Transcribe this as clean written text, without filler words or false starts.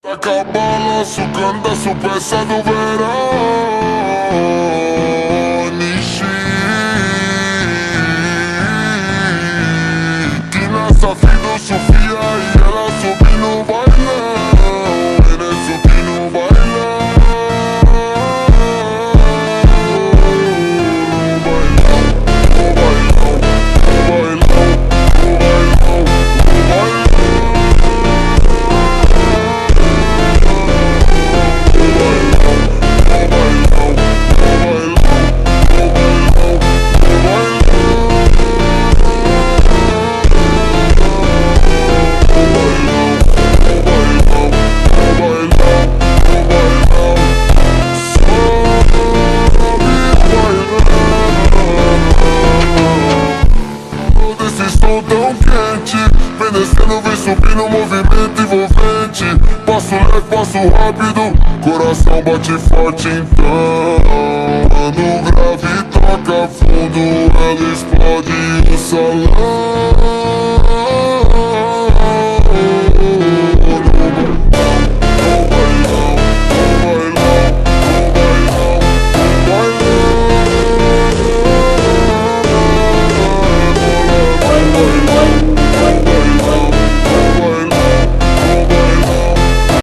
Taca balanço, candaço, peça do verão. Nishi que nessa vida eu Sofia e ela sobe no bailão. Ele sobe no bailão. Tão quente, vem descendo, vem subindo, movimento envolvente. Passo leve, passo rápido, coração bate forte então. Mano grave, toca fundo, ela explode o salão.